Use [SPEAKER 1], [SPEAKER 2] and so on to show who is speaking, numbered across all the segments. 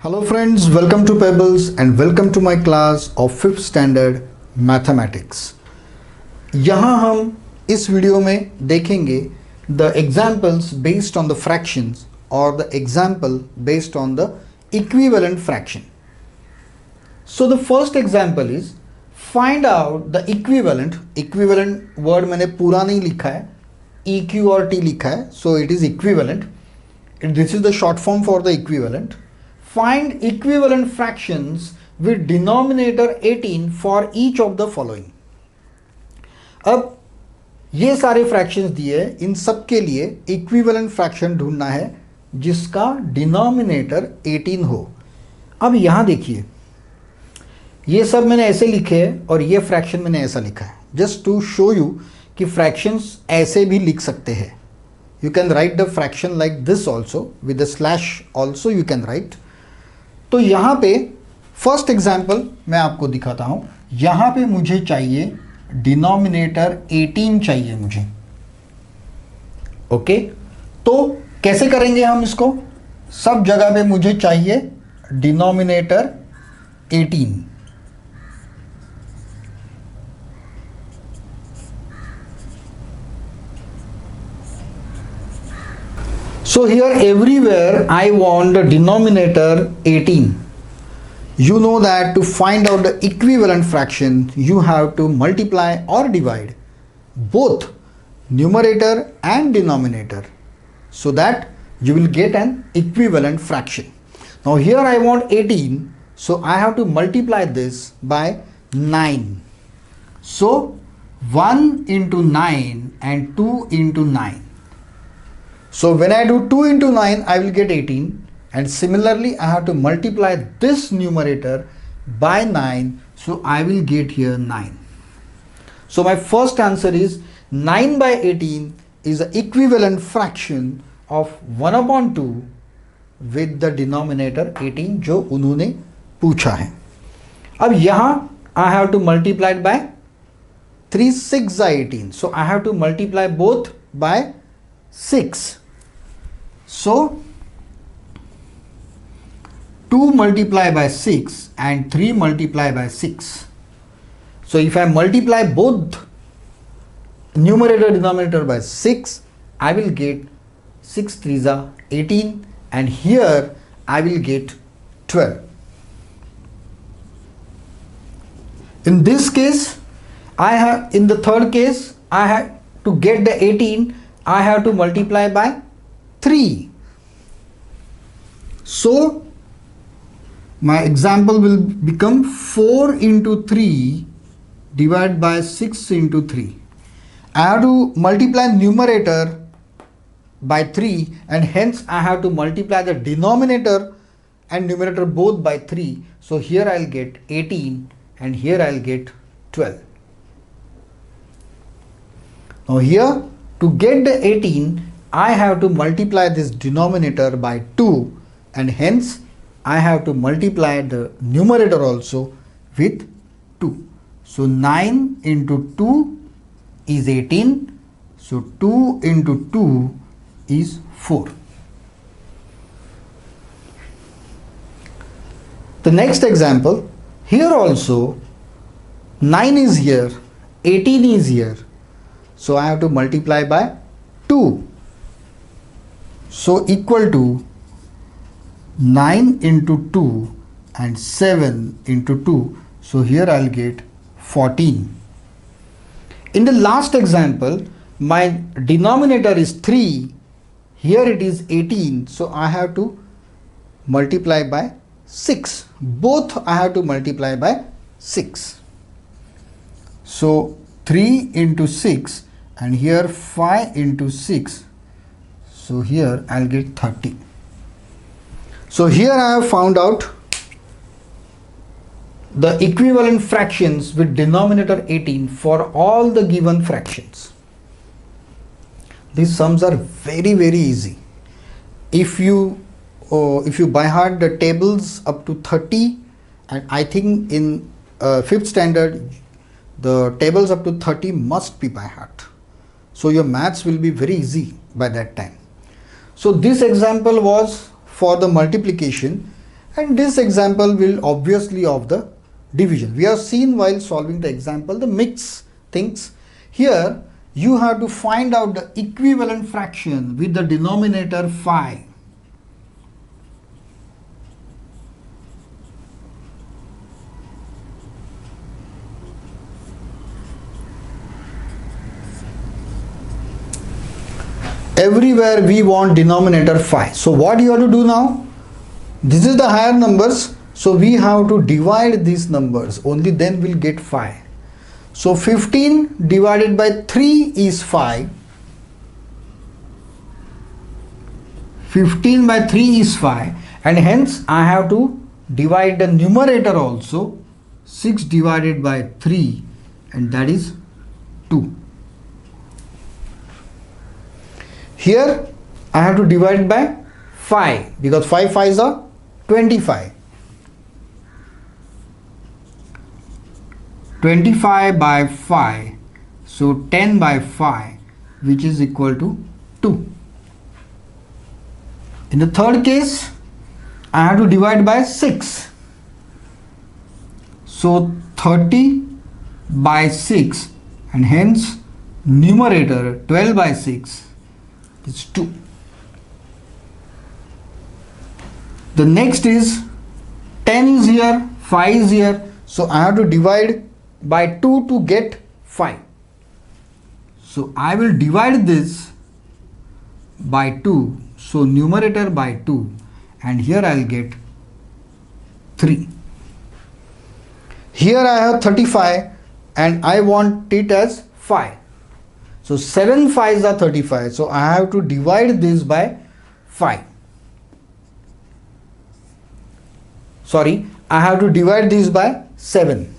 [SPEAKER 1] Hello friends, welcome to Pebbles and welcome to my class of 5th standard mathematics. यहाँ हम इस video में देखेंगे the examples based on the fractions or the example based on the equivalent fraction. So the first example is find out the equivalent. Equivalent word मैंने पूरा नहीं लिखा है, EQ और T लिखा है, so it is equivalent. This is the short form for the equivalent. Find equivalent fractions with denominator 18 for each of the following. अब ये सारे फ्रैक्शंस दिए, इन सब के लिए इक्विवेलेंट फ्रैक्शन ढूंढना है जिसका डिनोमिनेटर 18 हो. अब यहाँ देखिए, ये सब मैंने ऐसे लिखे हैं और ये फ्रैक्शन मैंने ऐसा लिखा है, जस्ट टू शो यू कि फ्रैक्शंस ऐसे भी लिख सकते हैं. You can write the fraction like this also with the slash also you can write. तो यहाँ पे फर्स्ट एग्जाम्पल मैं आपको दिखाता हूँ. यहाँ पे मुझे चाहिए डिनोमिनेटर 18 चाहिए मुझे. ओके, तो कैसे करेंगे हम इसको? सब जगह पे मुझे चाहिए denominator 18. So here everywhere I want the denominator 18. You know that to find out the equivalent fraction you have to multiply or divide both numerator and denominator so that you will get an equivalent fraction. Now here I want 18, so I have to multiply this by 9. So 1 into 9 and 2 into 9. So when I do 2 into 9, I will get 18, and similarly I have to multiply this numerator by 9, so I will get here 9. So my first answer is 9 by 18 is the equivalent fraction of 1 upon 2 with the denominator 18 जो उन्होंने पूछा है. अब यहाँ I have to multiply it by 3 6 are 18, so I have to multiply both by 6. So 2 multiply by 6 and 3 multiply by 6. So if I multiply both numerator denominator by 6, I will get 6 3s are 18, and here I will get 12. In this case, in the third case, I have to get the 18, I have to multiply by 3. So my example will become 4 into 3 divided by 6 into 3. I have to multiply numerator by 3, and hence I have to multiply the denominator and numerator both by 3. So here I will get 18 and here I will get 12. Now here, to get the 18, I have to multiply this denominator by 2, and hence I have to multiply the numerator also with 2. So 9 into 2 is 18. So 2 into 2 is 4. The next example, here also 9 is here, 18 is here. So I have to multiply by 2. So equal to 9 into 2 and 7 into 2. So here I'll get 14. In the last example, my denominator is 3. Here it is 18. So I have to multiply by 6. Both I have to multiply by 6. So 3 into 6 and here 5 into 6. So here I'll get 30. So here I have found out the equivalent fractions with denominator 18 for all the given fractions. These sums are very easy. If you by heart the tables up to 30, and I think in 5th standard the tables up to 30 must be by heart. So your maths will be very easy by that time. So this example was for the multiplication, and this example will obviously of the division. We have seen while solving the example the mix things. Here you have to find out the equivalent fraction with the denominator 5. Everywhere we want denominator 5. So what you have to do now? This is the higher numbers. So we have to divide these numbers. Only then we'll get 5. So 15 divided by 3 is 5. 15 by 3 is 5. And hence I have to divide the numerator also. 6 divided by 3, and that is 2. Here I have to divide by 5 because 5 5s are 25. 25 by 5, so 10 by 5, which is equal to 2. In the third case, I have to divide by 6. So 30 by 6, and hence numerator 12 by 6 is 2. The next is 10 is here, 5 is here, so I have to divide by 2 to get 5. So I will divide this by 2, so numerator by 2, and here I will get 3. Here I have 35 and I want it as 5. So 7 5s are 35, so I have to divide this by 5. Sorry, I have to divide this by 7.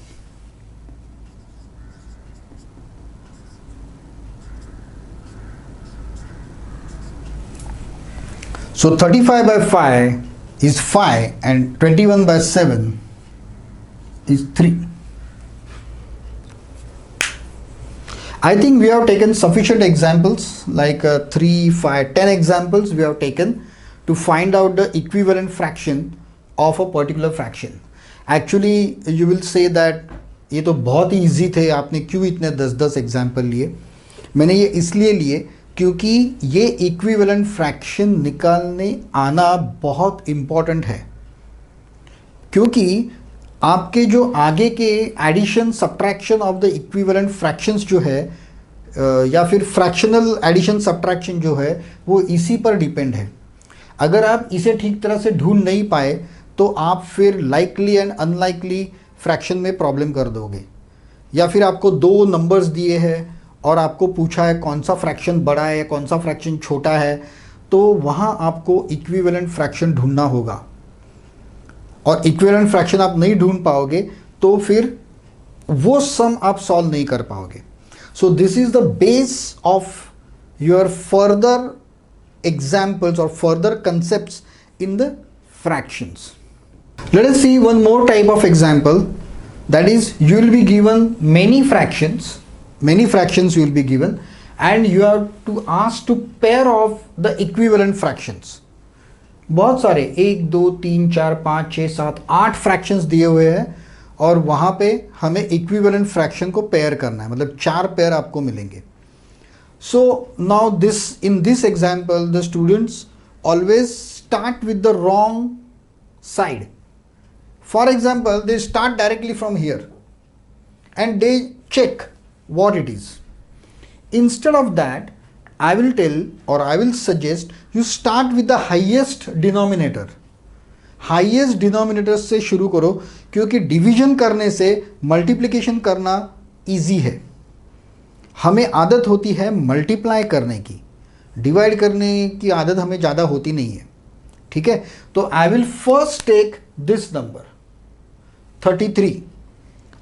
[SPEAKER 1] So 35 by 5 is 5 and 21 by 7 is 3. I think we have taken sufficient examples like 3, 5, 10 examples we have taken to find out the equivalent fraction of a particular fraction. Actually you will say that ये तो बहुत ही easy थे, आपने क्यों इतने 10-10 example लिए? मैंने ये इसलिए लिए क्योंकि ये इक्विवेलेंट फ्रैक्शन निकालने आना बहुत इम्पॉर्टेंट है, क्योंकि आपके जो आगे के addition subtraction of the equivalent fractions जो है या फिर फ्रैक्शनल एडिशन सब्ट्रैक्शन जो है वो इसी पर डिपेंड है. अगर आप इसे ठीक तरह से ढूंढ नहीं पाए तो आप फिर लाइकली एंड अनलाइकली फ्रैक्शन में प्रॉब्लम कर दोगे. या फिर आपको दो नंबर्स दिए हैं और आपको पूछा है कौन सा फ्रैक्शन बड़ा है कौन सा फ्रैक्शन छोटा है, तो वहाँ आपको इक्विवेलेंट फ्रैक्शन ढूंढना होगा. और इक्विवेलेंट फ्रैक्शन आप नहीं ढूंढ पाओगे तो फिर वो सम आप सॉल्व नहीं कर पाओगे. So this is the base of your further examples or further concepts in the fractions. Let us see one more type of example, that is you will be given many fractions you will be given and you have to ask to pair off the equivalent fractions. बहुत सारे 1 2 3 4 5 6 7 8 fractions दिए हुए हैं और वहाँ पे हमें equivalent fraction को पेयर करना है, मतलब 4 पेयर आपको मिलेंगे. So now in this example the students always start with the wrong side. For example, they start directly from here and they check what it is. Instead of that, I will tell or I will suggest you start with the highest denominator. Highest denominator से शुरू करो क्योंकि division करने से multiplication करना easy है. हमें आदत होती है मल्टीप्लाई करने की, डिवाइड करने की आदत हमें ज़्यादा होती नहीं है. ठीक है, तो I will first take this number 33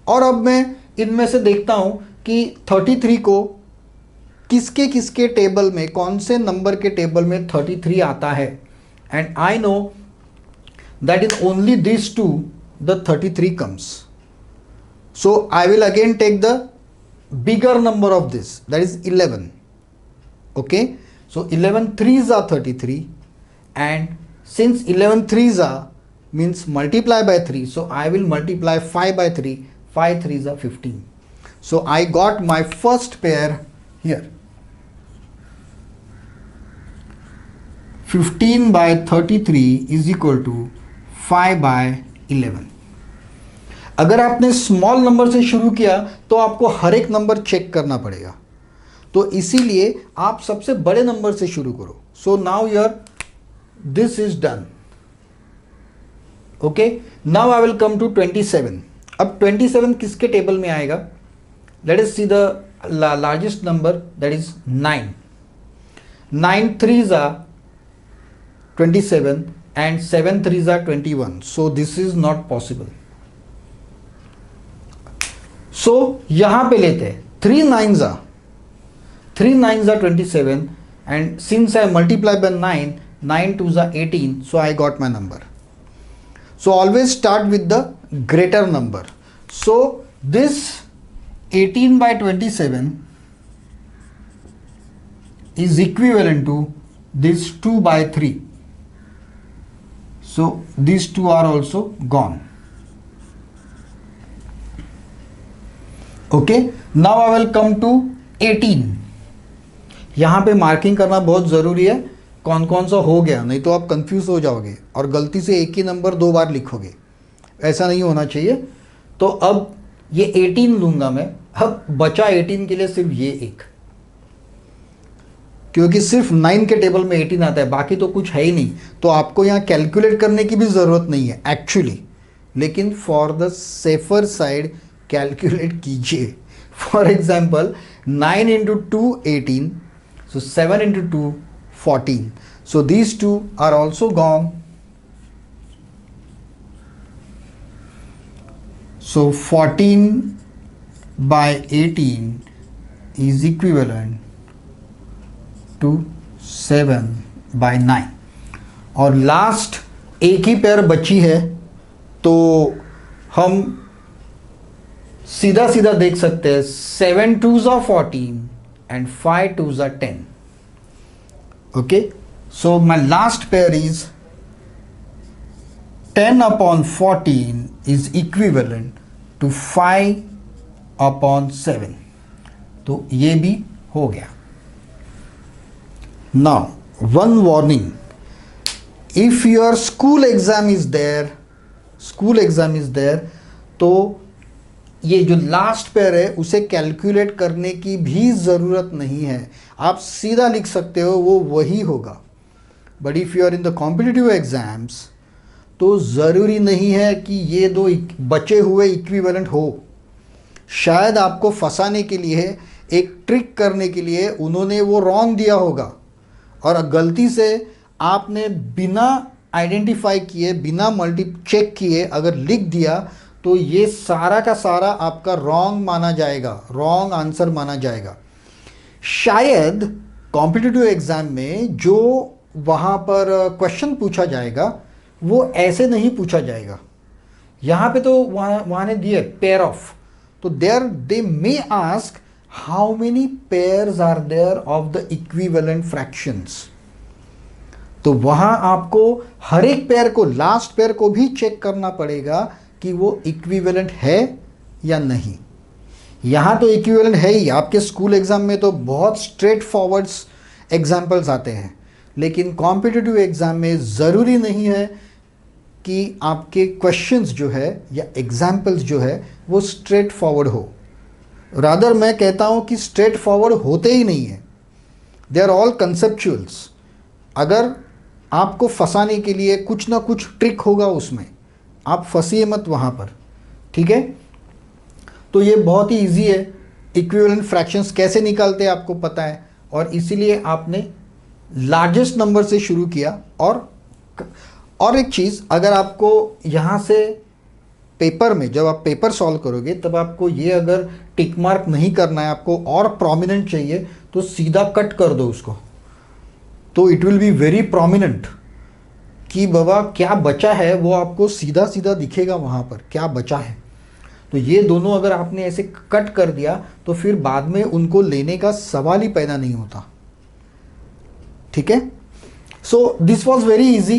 [SPEAKER 1] और अब मैं इनमें से देखता हूं कि 33 को किसके किसके टेबल में, कौन से नंबर के टेबल में 33 आता है. And I know that in only this to the 33 comes. So I will again take the bigger number of this, that is 11. Okay, so 11 3s are 33 and since 11 3s are means multiply by 3. So I will multiply 5 by 3. 5 3s are 15. So I got my first pair here. 15 by 33 is equal to 5 by 11. अगर आपने small number से शुरू किया तो आपको हर एक number check करना पड़ेगा, तो इसीलिए आप सबसे बड़े नंबर से शुरू करो. So now your this is done. Okay, now I will come to 27. अब 27 किसके टेबल में आएगा? Let us see the largest number, that is 9. 9 3s are 27 and 7 3s are 21. So this is not possible. So यहां पे लेते हैं 3 9s are 27 and since I multiply by 9, 9 2s are 18, so I got my number. So always start with the greater number. So this 18 by 27 is equivalent to this 2 by 3. So these two are also gone. Okay, now I will come to 18. यहाँ पे marking करना बहुत ज़रूरी है कौन कौन सा हो गया, नहीं तो आप कंफ्यूज हो जाओगे और गलती से एक ही नंबर 2 बार लिखोगे. ऐसा नहीं होना चाहिए. तो अब ये 18 लूँगा मैं. अब बचा 18 के लिए सिर्फ ये एक, क्योंकि सिर्फ 9 के टेबल में 18 आता है, बाकी तो कुछ है ही नहीं. तो आपको यहाँ कैलकुलेट करने की भी ज़रूरत नहीं है एक्चुअली, लेकिन for the safer side calculate कीजिए. For example 9 into 2 18, so 7 into 2 14. So these two are also gone. So 14 by 18 is equivalent to 7 by 9. और लास्ट एक ही पेयर बची है, तो हम सीधा सीधा देख सकते हैं 7 2s are 14 and 5 2s are 10. Okay, so my last pair is 10 upon 14 is equivalent to 5 upon 7. तो ये भी हो गया. Now one warning, if your school exam is there, तो ये जो लास्ट पेयर है उसे कैलकुलेट करने की भी ज़रूरत नहीं है, आप सीधा लिख सकते हो, वो वही होगा. But if you are in the competitive exams तो ज़रूरी नहीं है कि ये दो बचे हुए इक्विवेलेंट हो. शायद आपको फंसाने के लिए, एक ट्रिक करने के लिए उन्होंने वो रॉन्ग दिया होगा, और गलती से आपने बिना आइडेंटिफाई किए, बिना मल्टी चेक किए अगर लिख दिया, तो ये सारा का सारा आपका रॉन्ग माना जाएगा, रॉन्ग आंसर माना जाएगा. शायद कॉम्पिटिटिव एग्जाम में जो वहाँ पर क्वेश्चन पूछा जाएगा वो ऐसे नहीं पूछा जाएगा. यहाँ पे तो वहाँ ने दिए पेयर ऑफ, तो they may ask how many pairs are there of the equivalent fractions. तो वहाँ आपको हर एक पेयर को, लास्ट पेयर को भी चेक करना पड़ेगा कि वो इक्विवेलेंट है या नहीं. यहाँ तो इक्विवेलेंट है ही. आपके स्कूल एग्ज़ाम में तो बहुत स्ट्रेट फॉरवर्ड्स एग्जाम्पल्स आते हैं, लेकिन कॉम्पिटिटिव एग्ज़ाम में ज़रूरी नहीं है कि आपके क्वेश्चंस जो है या एग्जाम्पल्स जो है वो स्ट्रेट फॉरवर्ड हो. रादर मैं कहता हूँ कि स्ट्रेट फॉरवर्ड होते ही नहीं है, दे आर ऑल कंसेप्चुअल्स. अगर आपको फंसाने के लिए कुछ ना कुछ ट्रिक होगा उसमें, आप फंसिए मत वहाँ पर. ठीक है, तो ये बहुत ही इजी है. इक्विवेलेंट फ्रैक्शंस कैसे निकालते हैं आपको पता है, और इसीलिए आपने लार्जेस्ट नंबर से शुरू किया. और एक चीज़, अगर आपको यहाँ से पेपर में, जब आप पेपर सॉल्व करोगे तब आपको ये अगर टिक मार्क नहीं करना है, आपको और प्रोमिनेंट चाहिए, तो सीधा कट कर दो उसको, तो it will be very prominent कि बाबा क्या बचा है वो आपको सीधा सीधा दिखेगा वहाँ पर क्या बचा है. तो ये दोनों अगर आपने ऐसे कट कर दिया तो फिर बाद में उनको लेने का सवाल ही पैदा नहीं होता. ठीक है, so this was very easy.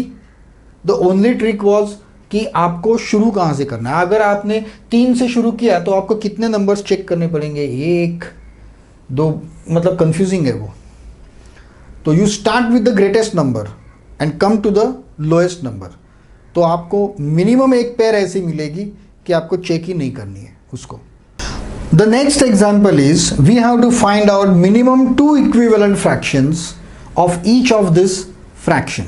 [SPEAKER 1] The only trick was कि आपको शुरू कहाँ से करना है। अगर आपने 3 से शुरू किया तो आपको कितने नंबर्स चेक करने पड़ेंगे, 1 2, मतलब कंफ्यूजिंग है वो। तो you start with the greatest number and come to the lowest number. तो आपको मिनिमम एक पेयर ऐसी मिलेगी कि आपको चेक ही नहीं करनी है उसको। The next example is we have to find out minimum 2 equivalent fractions of each of this fraction.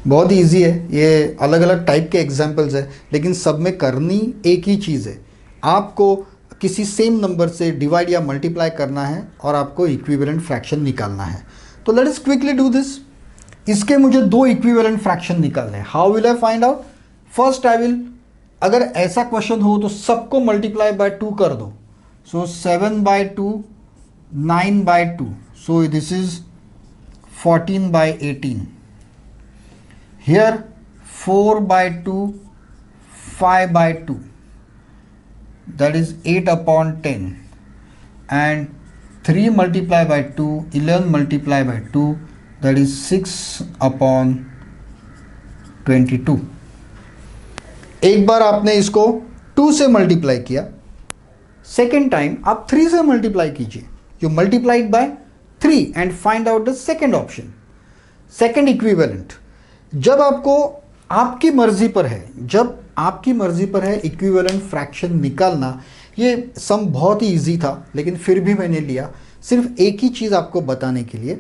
[SPEAKER 1] बहुत ईजी है, ये अलग अलग टाइप के एग्जाम्पल्स है, लेकिन सब में करनी एक ही चीज़ है। आपको किसी सेम नंबर से डिवाइड या मल्टीप्लाई करना है और आपको इक्विवेलेंट फ्रैक्शन निकालना है। तो let us quickly do this. इसके मुझे 2 इक्विवेलेंट फ्रैक्शन निकालने हैं। How will I find out? First I will, अगर ऐसा क्वेश्चन हो तो सबको मल्टीप्लाई बाय 2 कर दो। सो 7/2, 9/2, so this is 14/18। Here 4/2, 5/2, that is 8/10, and 3 multiplied by 2, 11 multiplied by 2, that is 6/22। एक बार आपने इसको 2 से मल्टीप्लाई किया, सेकेंड टाइम आप 3 से मल्टीप्लाई कीजिए। You multiplied by 3 and find out the second option, second equivalent. जब आपको आपकी मर्जी पर है, जब आपकी मर्जी पर है इक्विवेलेंट फ्रैक्शन निकालना। ये सम बहुत ही इजी था, लेकिन फिर भी मैंने लिया सिर्फ एक ही चीज़ आपको बताने के लिए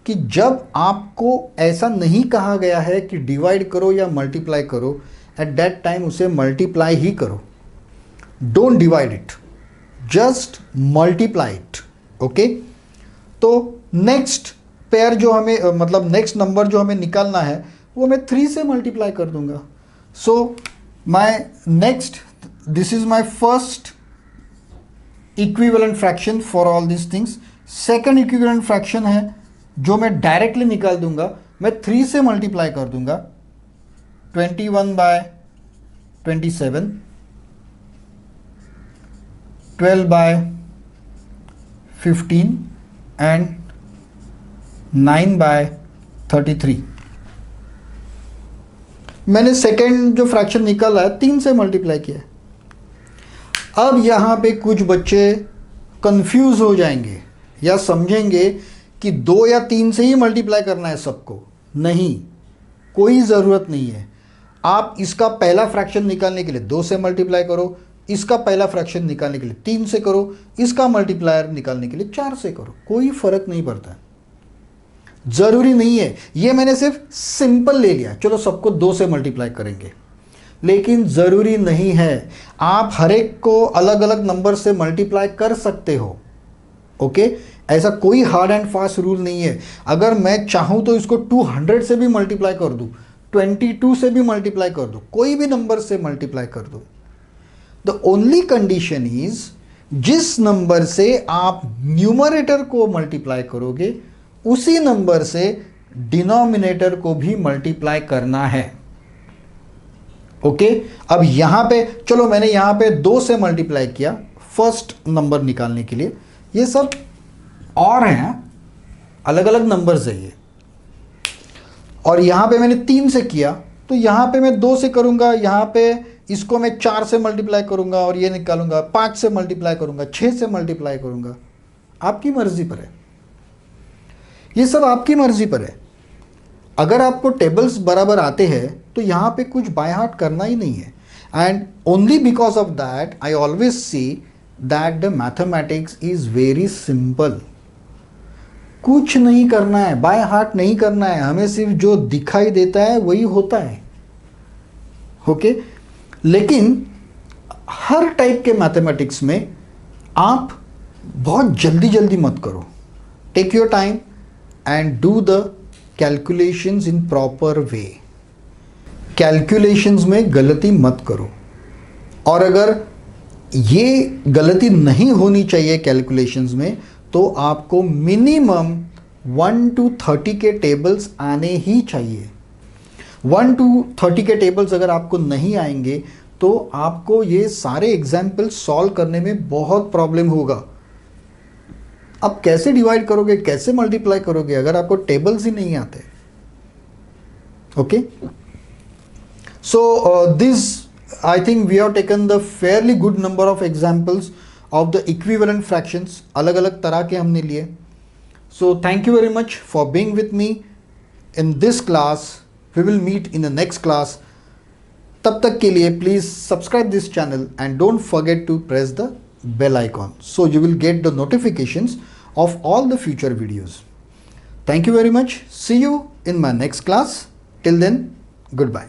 [SPEAKER 1] कि जब आपको ऐसा नहीं कहा गया है कि डिवाइड करो या मल्टीप्लाई करो, एट दैट टाइम उसे मल्टीप्लाई ही करो। Don't divide it, just multiply it. Okay, तो नेक्स्ट पेयर जो हमें, मतलब नेक्स्ट नंबर जो हमें निकालना है वो मैं 3 से मल्टीप्लाई कर दूंगा। So my next, this is my first equivalent fraction for all this things. Second equivalent fraction है जो मैं डायरेक्टली निकाल दूंगा, मैं 3 से मल्टीप्लाई कर दूंगा। 21/27, 12/15 एंड 9/33। मैंने सेकेंड जो फ्रैक्शन निकाला है 3 से मल्टीप्लाई किया। अब यहाँ पे कुछ बच्चे कंफ्यूज हो जाएंगे या समझेंगे कि 2 या 3 से ही मल्टीप्लाई करना है सबको। नहीं, कोई ज़रूरत नहीं है। आप इसका पहला फ्रैक्शन निकालने के लिए 2 से मल्टीप्लाई करो, इसका पहला फ्रैक्शन निकालने के लिए 3 से करो, इसका मल्टीप्लायर निकालने के लिए 4 से करो, कोई फर्क नहीं पड़ता। जरूरी नहीं है, ये मैंने सिर्फ सिंपल ले लिया, चलो सबको 2 से मल्टीप्लाई करेंगे, लेकिन जरूरी नहीं है। आप हर एक को अलग अलग नंबर से मल्टीप्लाई कर सकते हो। ओके, ऐसा कोई हार्ड एंड फास्ट रूल नहीं है। अगर मैं चाहूं तो इसको 200 से भी मल्टीप्लाई कर दूं, 22 से भी मल्टीप्लाई कर दूं, कोई भी नंबर से मल्टीप्लाई कर दूं। द ओनली कंडीशन इज जिस नंबर से आप न्यूमरेटर को मल्टीप्लाई करोगे उसी नंबर से डिनोमिनेटर को भी मल्टीप्लाई करना है। ओके, अब यहां पे चलो मैंने यहां पे 2 से मल्टीप्लाई किया फर्स्ट नंबर निकालने के लिए। ये सब और हैं, अलग अलग नंबर्स है ये। और यहां पे मैंने 3 से किया, तो यहां पे मैं 2 से करूंगा, यहां पे इसको मैं 4 से मल्टीप्लाई करूंगा और ये निकालूंगा, 5 से मल्टीप्लाई करूंगा, 6 से मल्टीप्लाई करूंगा। आपकी मर्जी पर है, ये सब आपकी मर्जी पर है। अगर आपको टेबल्स बराबर आते हैं तो यहाँ पे कुछ बाय हार्ट करना ही नहीं है। And only because of that I always see that the mathematics is very simple. कुछ नहीं करना है, बाय हार्ट नहीं करना है, हमें सिर्फ जो दिखाई देता है वही होता है। ओके, लेकिन हर टाइप के मैथमेटिक्स में आप बहुत जल्दी जल्दी मत करो। Take your time and do the calculations in proper way। Calculations में गलती मत करो। और अगर ये गलती नहीं होनी चाहिए कैलकुलेशंस में, तो आपको मिनिमम 1 to 30 के टेबल्स आने ही चाहिए। 1 to 30 के टेबल्स अगर आपको नहीं आएंगे तो आपको ये सारे एग्जाम्पल सॉल्व करने में बहुत प्रॉब्लम होगा। आप कैसे डिवाइड करोगे, कैसे मल्टीप्लाई करोगे अगर आपको टेबल्स ही नहीं आते। Okay, So this, I think we have taken the fairly good number of examples of the equivalent fractions. अलग अलग तरह के हमने लिए. So thank you very much for being with me in this class. We will meet in the next class. तब तक के लिए please subscribe this channel and don't forget to press the bell icon so you will get the notifications of all the future videos. Thank you very much. See you in my next class. Till then, goodbye.